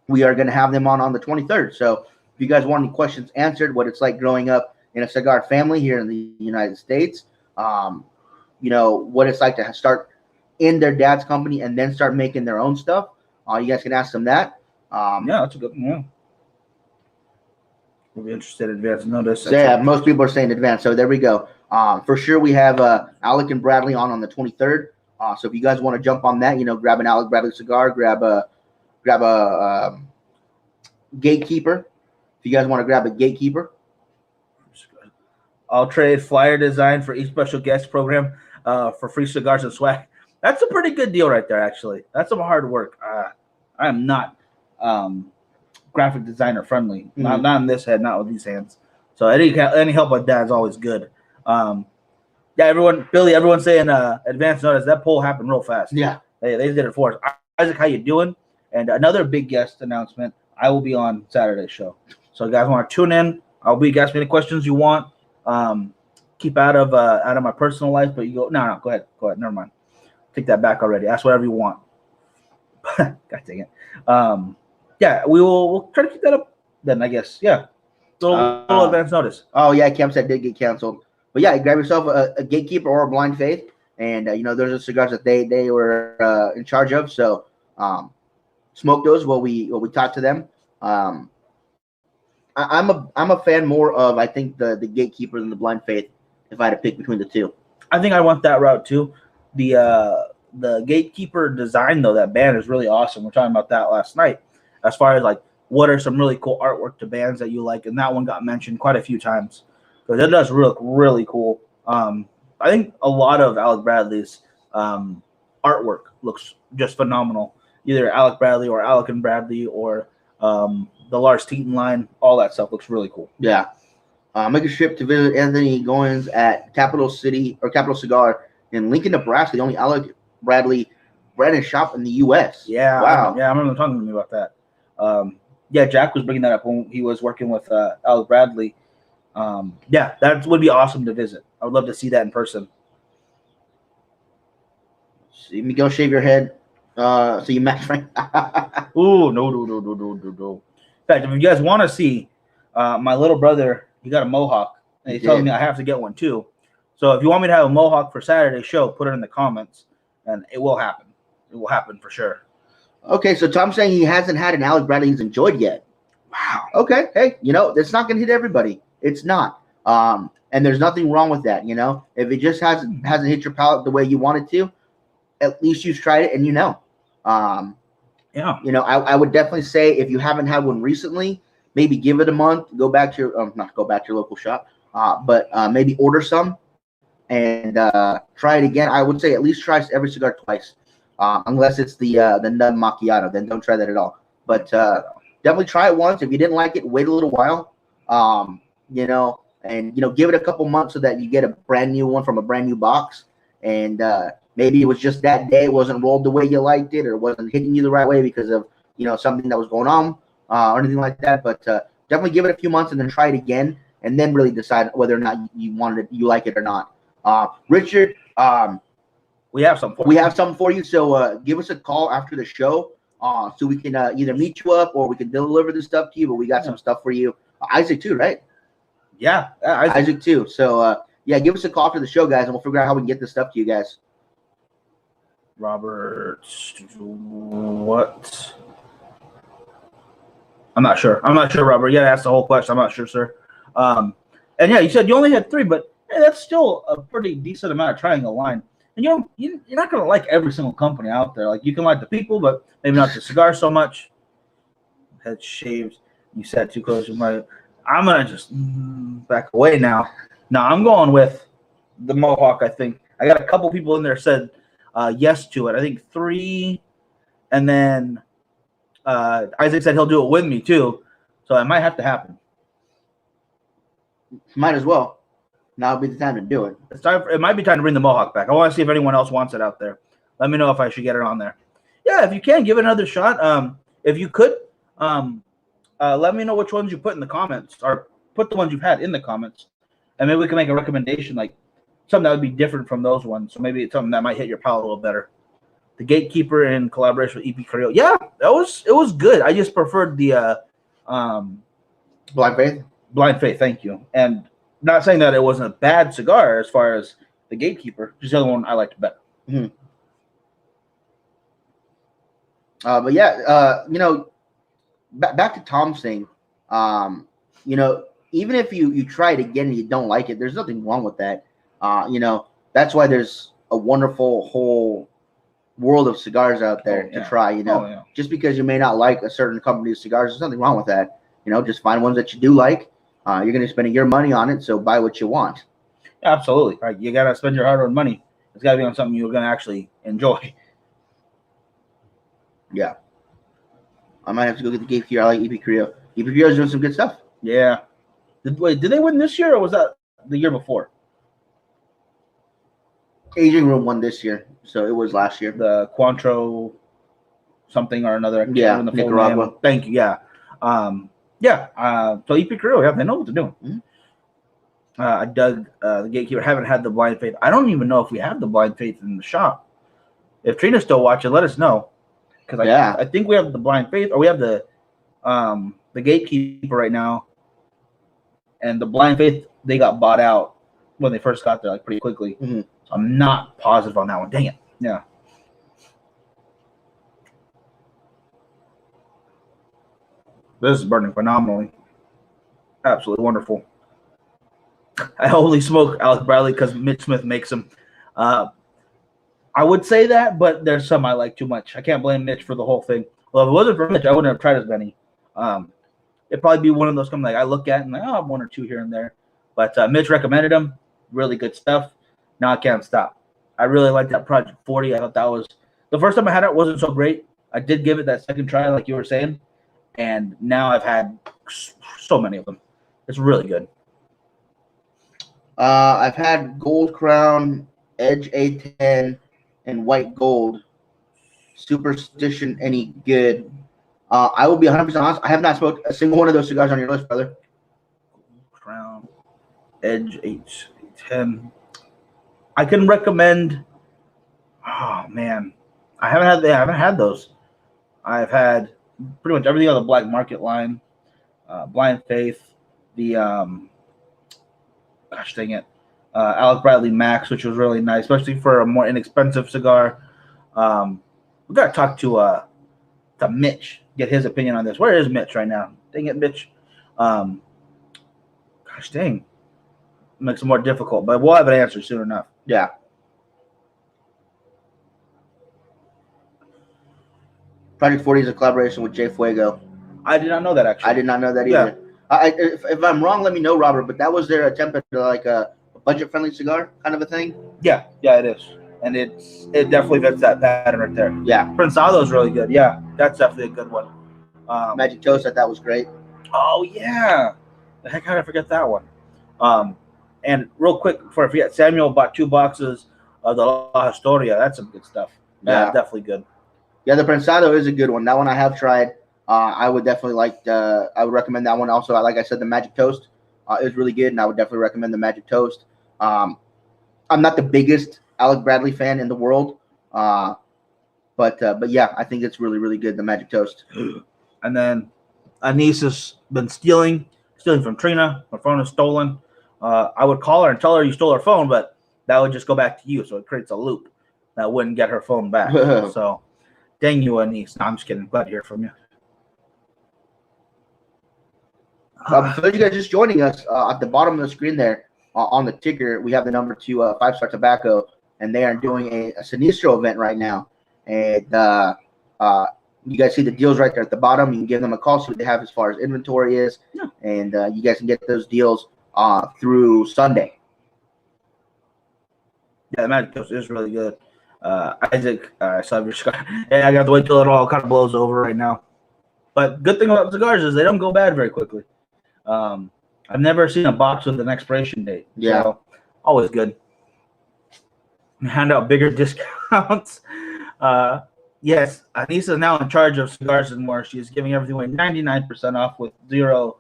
we are going to have them on the 23rd. So if you guys want any questions answered, what it's like growing up in a cigar family here in the United States, you know, what it's like to start in their dad's company and then start making their own stuff, you guys can ask them that. Yeah, that's a good one. Yeah. We'll be interested in advance notice. So yeah, most people are saying advance. So there we go. For sure, we have Alec and Bradley on the 23rd. So if you guys want to jump on that, you know, grab an Alec Bradley cigar, grab a gatekeeper. If you guys want to grab a gatekeeper, I'll trade flyer design for each special guest program for free cigars and swag. That's a pretty good deal right there, actually. That's some hard work. I am not graphic designer friendly. Not in this head, not with these hands. So any help with that is always good. Yeah, everyone's saying advance notice. That poll happened real fast. Yeah, they did it for us. Isaac, how you doing? And another big guest announcement. I will be on Saturday's show. So you guys want to tune in? I'll be asking me any questions you want. Keep out of my personal life, but you go. No, go ahead. Never mind. Take that back already. Ask whatever you want. God dang it. Yeah, we'll try to keep that up then, I guess. Yeah. Little advance notice. Oh, yeah, Camp said did get canceled. But yeah, grab yourself a gatekeeper or a blind faith. And, you know, those are cigars that they were in charge of. So smoke those while we talk to them. I'm a fan more of, I think, the gatekeeper than the blind faith if I had to pick between the two. I think I want that route too. The gatekeeper design, though, that band is really awesome. We're talking about that last night. As far as like what are some really cool artwork to bands that you like, and that one got mentioned quite a few times because it does look really cool. I think a lot of Alec Bradley's artwork looks just phenomenal. Either Alec Bradley or Alec and Bradley or the Lars Teton line, all that stuff looks really cool. Yeah. Make a trip to visit Anthony Goins at Capital Cigar in Lincoln, Nebraska, the only Alec Bradley branded shop in the U.S. Yeah. Wow. I remember them talking to me about that. Yeah, Jack was bringing that up when he was working with Alec Bradley. Yeah, that would be awesome to visit. I would love to see that in person. See me go shave your head. So you match Frank. Ooh, no. In fact, if you guys want to see my little brother, he got a mohawk, and he's telling me I have to get one too. So if you want me to have a mohawk for Saturday's show, put it in the comments, and it will happen. It will happen for sure. Okay, so Tom's saying he hasn't had an Alec Bradley he's enjoyed yet. Wow. Okay, hey, you know, it's not going to hit everybody. It's not. And there's nothing wrong with that, you know. If it just hasn't hit your palate the way you want it to, at least you've tried it and you know. Yeah. You know, I would definitely say if you haven't had one recently, maybe give it a month. Go back to your not go back to your local shop, but maybe order some and try it again. I would say at least try every cigar twice, unless it's the nut macchiato. Then don't try that at all. But definitely try it once. If you didn't like it, wait a little while. You know, and you know, give it a couple months so that you get a brand new one from a brand new box. And maybe it was just that day it wasn't rolled the way you liked it, or wasn't hitting you the right way because of, you know, something that was going on or anything like that. But definitely give it a few months and then try it again, and then really decide whether or not you like it or not. Richard, We have some. We have something for you. So give us a call after the show, so we can either meet you up or we can deliver the stuff to you. But we got some stuff for you. Isaac too, right? Yeah, Isaac too. So yeah, give us a call after the show, guys, and we'll figure out how we can get this stuff to you guys. Robert, what? I'm not sure. Robert. Yeah, that's the whole question. I'm not sure, sir. And yeah, you said you only had 3, but hey, that's still a pretty decent amount of triangle line. And you're not going to like every single company out there. Like, you can like the people, but maybe not the cigar so much. Head shaved. You sat too close to my. I'm going to just back away now. No, I'm going with the Mohawk, I think. I got a couple people in there said yes to it. I think 3. And then Isaac said he'll do it with me, too. So it might have to happen. Might as well. Now would be the time to do it. It might be time to bring the Mohawk back. I want to see if anyone else wants it out there. Let me know if I should get it on there. Yeah, if you can, give it another shot. If you could, let me know which ones you put in the comments, or put the ones you've had in the comments, and maybe we can make a recommendation, like something that would be different from those ones. So maybe it's something that might hit your palate a little better. The Gatekeeper in collaboration with EP Carrillo. Yeah, it was good. I just preferred the Blind Faith. Blind Faith, thank you. And not saying that it wasn't a bad cigar as far as the Gatekeeper, just the other one I liked better. Mm-hmm. But yeah, back to Tom's thing. Even if you try it again and you don't like it, there's nothing wrong with that. That's why there's a wonderful whole world of cigars out there to try. Just because you may not like a certain company's cigars, there's nothing wrong with that. Just find ones that you do like. You're going to be spending your money on it, so buy what you want. Absolutely. Right. You got to spend your hard-earned money. It's got to be on something you're going to actually enjoy. Yeah. I might have to go get the Gatekeeper. I like EP Carrillo. EP Carrillo's doing some good stuff. Yeah. Did they win this year, or was that the year before? Aging Room won this year, so it was last year. The Cointreau something or another. Yeah, Nicaragua. Thank you. Yeah. So EP Carrillo, they know what they're doing. Mm-hmm. I dug the Gatekeeper. Haven't had the Blind Faith. I don't even know if we have the Blind Faith in the shop. If Trina's still watching, let us know. Because I think we have the Blind Faith, or we have the Gatekeeper right now. And the Blind Faith, they got bought out when they first got there, like, pretty quickly. Mm-hmm. So I'm not positive on that one. Dang it. Yeah. This is burning phenomenally. Absolutely wonderful. I only smoke Alec Bradley because Mitch Smith makes them. I would say that, but there's some I like too much. I can't blame Mitch for the whole thing. Well, if it wasn't for Mitch, I wouldn't have tried as many. It'd probably be one of those I look at and I have 1 or 2 here and there. But Mitch recommended them. Really good stuff. Now I can't stop. I really like that Project 40. I thought that was the first time I had it. Wasn't so great. I did give it that second try, like you were saying, and now I've had so many of them. It's really good. I've had Gold Crown, Edge A10, and White Gold. Superstition any good? I will be 100% honest. I have not smoked a single one of those cigars on your list, brother. Gold Crown, Edge A10. I can recommend. Oh man, I haven't had those. I've had pretty much everything on the black market line. Blind Faith, the gosh dang it, Alec Bradley Max, which was really nice, especially for a more inexpensive cigar. We got to talk to Mitch, get his opinion on this. Where is Mitch right now? Dang it, Mitch. Gosh dang. Makes it more difficult, but we'll have an answer soon enough. Yeah. Project 40 is a collaboration with Jay Fuego. I did not know that, actually. I did not know that either. Yeah. If I'm wrong, let me know, Robert, but that was their attempt at like a budget-friendly cigar kind of a thing? Yeah, it is. And it definitely fits that pattern right there. Yeah. Prensado is really good. Yeah, that's definitely a good one. Magic Toast, I thought was great. Oh, yeah. The heck, how did I forget that one? And real quick, before I forget, Samuel bought 2 boxes of the La Historia. That's some good stuff. Yeah, definitely good. Yeah, the Prensado is a good one. That one I have tried. I would definitely I would recommend that one also. Like I said, the Magic Toast is really good, and I would definitely recommend the Magic Toast. I'm not the biggest Alec Bradley fan in the world. But yeah, I think it's really, really good, the Magic Toast. And then Anise has been stealing from Trina. Her phone is stolen. I would call her and tell her you stole her phone, but that would just go back to you. So it creates a loop that wouldn't get her phone back. So dang you, Anise. No, I'm just kidding. Glad to hear from you. For those of you guys just joining us, at the bottom of the screen there on the ticker, we have the number to 5 Star Tobacco, and they are doing a Sinistro event right now. And you guys see the deals right there at the bottom. You can give them a call, see what they have as far as inventory is, and you guys can get those deals through Sunday. Yeah, the Magic Toast is really good. Isaac, I saw your cigar. Yeah, I got to wait till it all kind of blows over right now. But good thing about cigars is they don't go bad very quickly. I've never seen a box with an expiration date. Yeah. So, always good. Hand out bigger discounts. Yes, Anissa is now in charge of cigars and more. She is giving everything away 99% off with 0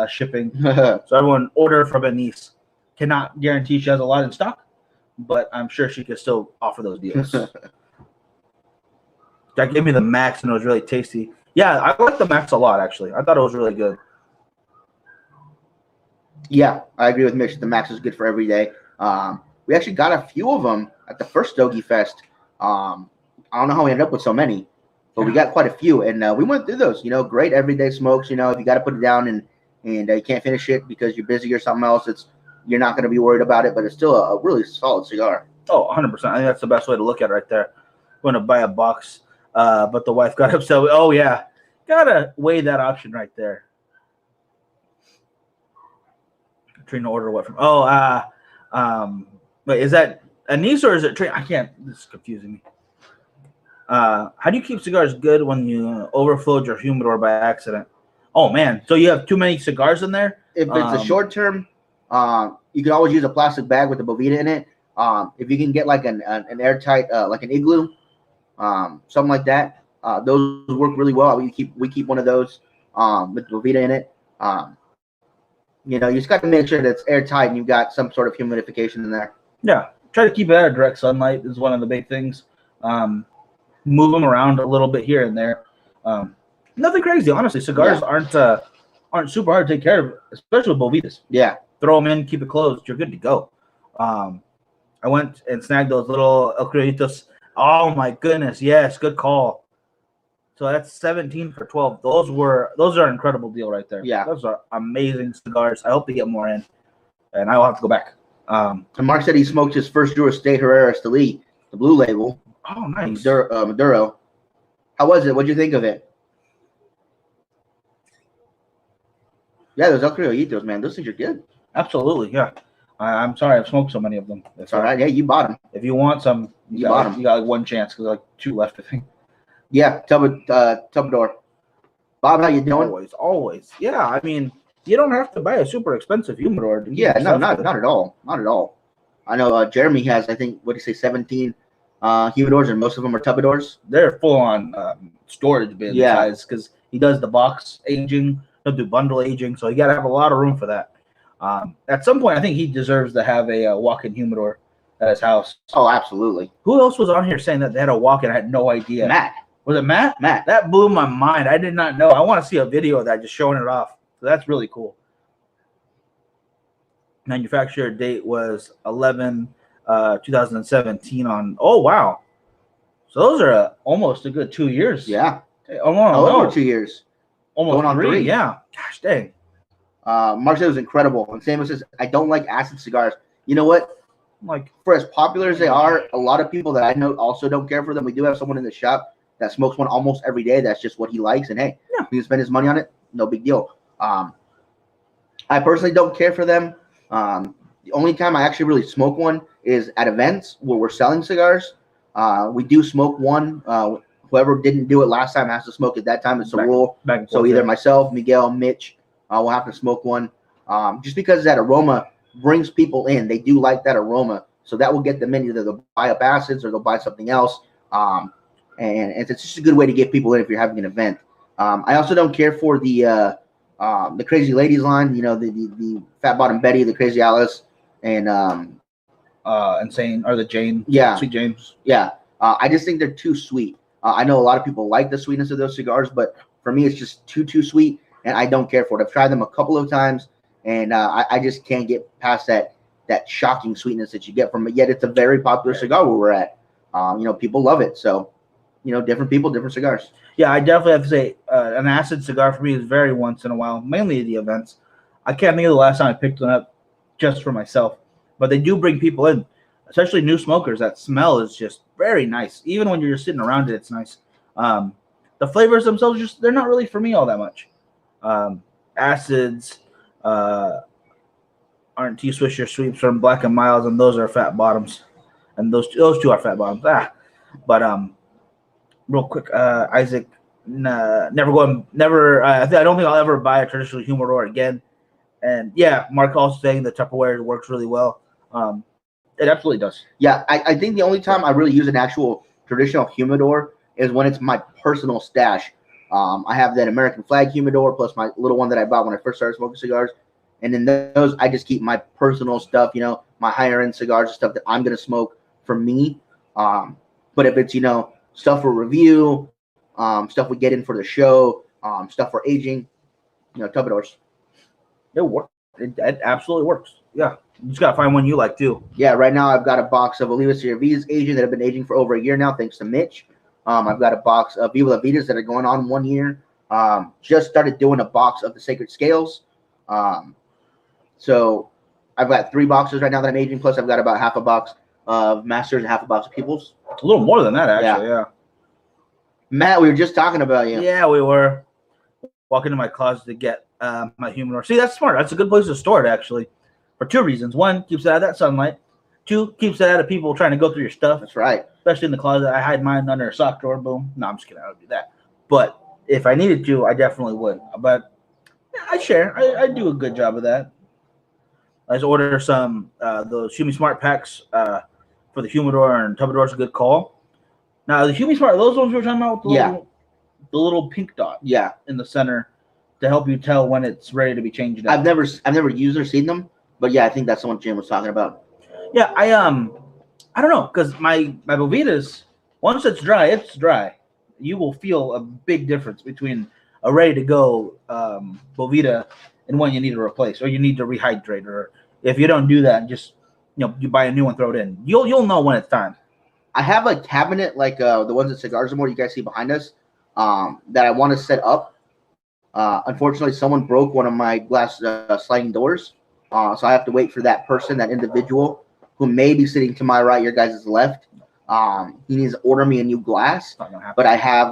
shipping. So everyone order from Anise. Cannot guarantee she has a lot in stock, but I'm sure she could still offer those deals. That gave me the Max, and it was really tasty. Yeah, I like the Max a lot, actually. I thought it was really good. Yeah, I agree with Mitch. The Max is good for every day. We actually got a few of them at the first Stogie Fest. I don't know how we ended up with so many, but we got quite a few, and we went through those. Great everyday smokes. If you got to put it down and you can't finish it because you're busy or something else, you're not going to be worried about it. But it's still a really solid cigar. Oh, 100%. I think that's the best way to look at it right there. I'm going to buy a box, but the wife got upset. Oh yeah, gotta weigh that option right there. Trina order what from? Wait, is that Anise or is it Trina? I can't. This is confusing me. How do you keep cigars good when you overflowed your humidor by accident? Oh man, so you have too many cigars in there? If it's a short term, you can always use a plastic bag with a Bovita in it. If you can get like an airtight, like an igloo, something like that, those work really well. We keep one of those with Bovita in it. You just got to make sure that it's airtight and you've got some sort of humidification in there. Yeah, try to keep it out of direct sunlight is one of the big things. Move them around a little bit here and there. Nothing crazy, honestly. Cigars aren't super hard to take care of, especially with Bovitas. Yeah, throw them in, keep it closed. You're good to go. I went and snagged those little El Criollitos. Oh my goodness, yes, good call. So that's 17 for 12. Those are an incredible deal right there. Yeah, those are amazing cigars. I hope they get more in, and I will have to go back. And Mark said he smoked his first Drew Estate Herrera Esteli, the blue label. Oh, nice. Maduro. How was it? What'd you think of it? Yeah, those El Criollitos, man. Those things are good. Absolutely, yeah. I'm sorry I've smoked so many of them. It's all right. Yeah, you bought them. If you want some, you got them. You got like one chance because like 2 left, I think. Yeah, Tubador. Bob, how you doing? Always. Yeah, I mean, you don't have to buy a super expensive humidor. Yeah, no, not at all. Not at all. I know Jeremy has, I think, 17 humidors, and most of them are Tubadors. They're full-on storage bin size because he does the box aging. He'll do bundle aging, so you got to have a lot of room for that. At some point, I think he deserves to have a walk-in humidor at his house. Oh, absolutely. Who else was on here saying that they had a walk-in? I had no idea. Matt. Was it Matt? Matt. That blew my mind. I did not know. I want to see a video of that, just showing it off. So that's really cool. Manufacturer date was 11/2017 on. Oh, wow. So those are almost a good 2 years. Yeah. Over 2 years. Almost going on 3. Yeah. Gosh dang. Mark said it was incredible. And Samuel says, I don't like acid cigars. You know what? Like, for as popular as they are, a lot of people that I know also don't care for them. We do have someone in the shop that smokes one almost every day. That's just what he likes. And hey, he can spend his money on it. No big deal. I personally don't care for them. The only time I actually really smoke one is at events where we're selling cigars. We do smoke one. Whoever didn't do it last time has to smoke it that time. It's a rule. So either myself, Miguel, Mitch, will have to smoke one. Just because that aroma brings people in. They do like that aroma. So that will get them in. Either they'll buy up acids or they'll buy something else. And it's just a good way to get people in if you're having an event. I also don't care for the Crazy Ladies line. The Fat Bottom Betty, the Crazy Alice, and Insane or the Jane. Yeah. Sweet James. Yeah. I just think they're too sweet. I know a lot of people like the sweetness of those cigars, but for me, it's just too sweet, and I don't care for it. I've tried them a couple of times, and I just can't get past that shocking sweetness that you get from it. Yet it's a very popular cigar where we're at. People love it. So, different people, different cigars. Yeah, I definitely have to say an acid cigar for me is very once in a while, mainly at the events. I can't think of the last time I picked one up just for myself, but they do bring people in, especially new smokers. That smell is just very nice. Even when you're just sitting around it, it's nice. The flavors themselves, they're not really for me all that much. Acids aren't T-Swisher sweeps from Black and Miles, and those are fat bottoms. And those two are fat bottoms. But real quick, Isaac, I don't think I'll ever buy a traditional humidor again. And yeah, Mark also saying the Tupperware works really well. It absolutely does. Yeah, I think the only time I really use an actual traditional humidor is when it's my personal stash. I have that American flag humidor plus my little one that I bought when I first started smoking cigars. And in those, I just keep my personal stuff, my higher end cigars and stuff that I'm going to smoke for me. But if it's, stuff for review, stuff we get in for the show, stuff for aging, Tupperwares. It works. It absolutely works. Yeah. You just got to find one you like too. Yeah. Right now I've got a box of Oliva Cervidas aging that have been aging for over a year now, thanks to Mitch. I've got a box of Viva La Vidas that are going on 1 year. Just started doing a box of the Sacred Scales. So I've got 3 boxes right now that I'm aging. Plus I've got about half a box of Masters and half a box of Peoples. A little more than that, actually. Yeah. Matt, we were just talking about you. Yeah, we were walking to my closet to get my humidor. See, that's smart. That's a good place to store it, actually, for 2 reasons. 1, keeps it out of that sunlight. 2, keeps it out of people trying to go through your stuff. That's right. Especially in the closet. I hide mine under a sock drawer. Boom. No, I'm just kidding. I don't do that. But if I needed to, I definitely would. But yeah, I share. I do a good job of that. I just order some those Humi Smart packs for the humidor, and Tupperware's a good call. Now the Humi Smart, those ones we were talking about with the little pink dot in the center to help you tell when it's ready to be changed out. I've never used or seen them, but yeah, I think that's the one Jim was talking about. Yeah, I don't know, because my Bovitas, once it's dry. You will feel a big difference between a ready to go Bovita and one you need to replace or you need to rehydrate, or if you don't do that, just you buy a new one, throw it in. You'll know when it's time. I have a cabinet like the ones at Cigars and More you guys see behind us that I want to set up. Unfortunately, someone broke one of my glass sliding doors, so I have to wait for that person, that individual who may be sitting to my right, your guys' left. He needs to order me a new glass, but I have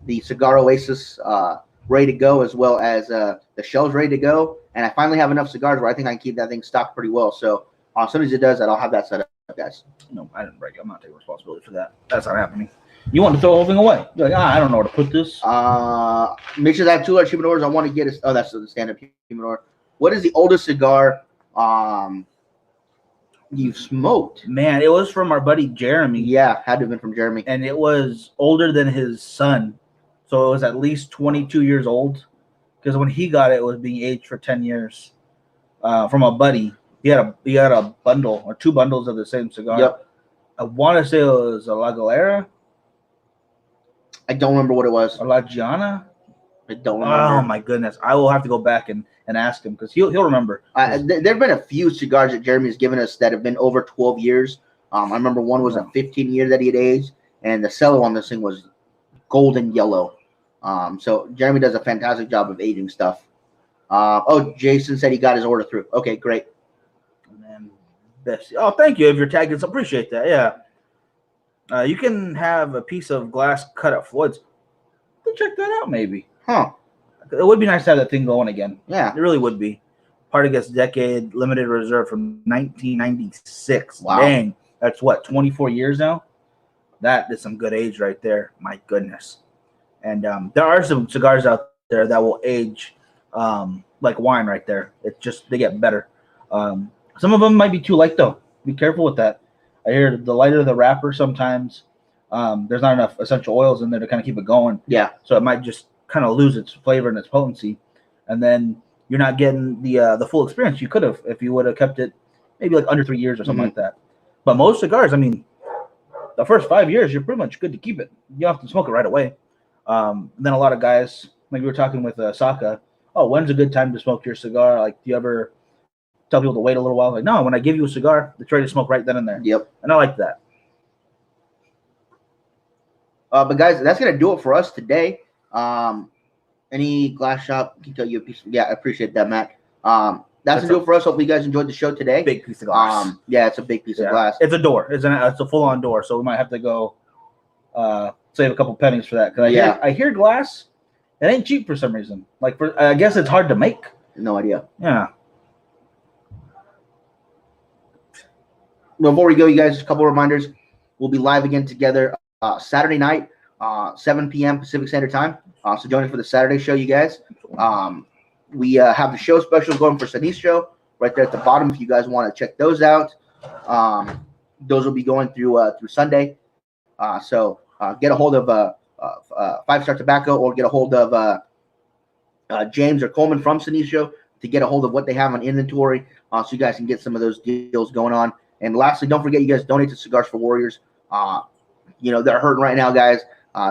the Cigar Oasis ready to go, as well as the shells ready to go. And I finally have enough cigars where I think I can keep that thing stocked pretty well. So as soon as it does that, I'll have that set up, guys. No, I didn't break it. I'm not taking responsibility for that. That's not happening. You want to throw the whole thing away? You're like, I don't know where to put this. Make sure that 2 large humidors I want to get is that's the stand-up humidor. What is the oldest cigar you've smoked? Man, it was from our buddy Jeremy. Yeah, had to have been from Jeremy. And it was older than his son. So it was at least 22 years old. Because when he got it, it was being aged for 10 years. From a buddy. He had a bundle or 2 bundles of the same cigar. Yep. I want to say it was a La Galera. I don't remember what it was. Or La Giana. I don't remember. Oh my goodness! I will have to go back and ask him because he'll remember. There've been a few cigars that Jeremy's given us that have been over 12 years. I remember one was a 15 year that he had aged, and the cello on this thing was golden yellow. So Jeremy does a fantastic job of aging stuff. Jason said he got his order through. Okay, great. And then Bessie. Oh, thank you if you're tagging us. Appreciate that. Yeah. You can have a piece of glass cut at Floyd's. Check that out, maybe. Huh. It would be nice to have that thing going again. Yeah. It really would be. Partagas Decade Limited Reserve from 1996. Wow. Dang. That's what, 24 years now? That is some good age right there. My goodness. And there are some cigars out there that will age like wine right there. It's just, they get better. Some of them might be too light, though. Be careful with that. I hear the lighter the wrapper sometimes, there's not enough essential oils in there to kind of keep it going. Yeah. So it might just kind of lose its flavor and its potency. And then you're not getting the full experience you could have if you would have kept it maybe like under 3 years or something Mhm. like that. But most cigars, I mean, the first 5 years, you're pretty much good to keep it. You don't have to smoke it right away. Then a lot of guys, like we were talking with Saka, oh, when's a good time to smoke your cigar? Like, do you ever tell people to wait a little while? Like, no, when I give you a cigar, it's ready to smoke right then and there. Yep. And I like that. But guys, that's gonna do it for us today. Any glass shop can tell you a piece. Yeah, I appreciate that, Matt. That's gonna do it for us. Hopefully, you guys enjoyed the show today. Big piece of glass. Yeah, it's a big piece of glass. It's a door. It's a full-on door. So we might have to go save a couple pennies for that. Because I hear glass. It ain't cheap for some reason. Like I guess it's hard to make. No idea. Yeah. Before we go, you guys, a couple reminders. We'll be live again together Saturday night, 7 p.m. Pacific Standard Time. So join us for the Saturday show, you guys. We have the show specials going for Sinistro right there at the bottom if you guys want to check those out. Those will be going through Sunday. So get a hold of 5 Star Tobacco or get a hold of James or Coleman from Sinistro to get a hold of what they have on inventory so you guys can get some of those deals going on. And lastly, don't forget, you guys donate to Cigars for Warriors. They're hurting right now, guys.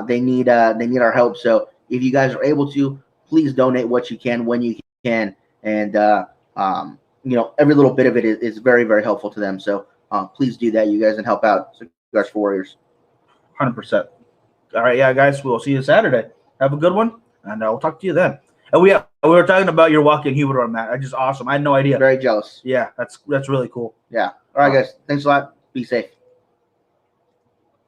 They need our help. So if you guys are able to, please donate what you can when you can. And every little bit of it is very, very helpful to them. So please do that, you guys, and help out Cigars for Warriors. 100%. All right, yeah, guys, we'll see you Saturday. Have a good one, and we'll talk to you then. And we were talking about your walk-in humidor, Matt. That's just awesome. I had no idea. Very jealous. Yeah, that's really cool. Yeah. All right, guys. Thanks a lot. Be safe.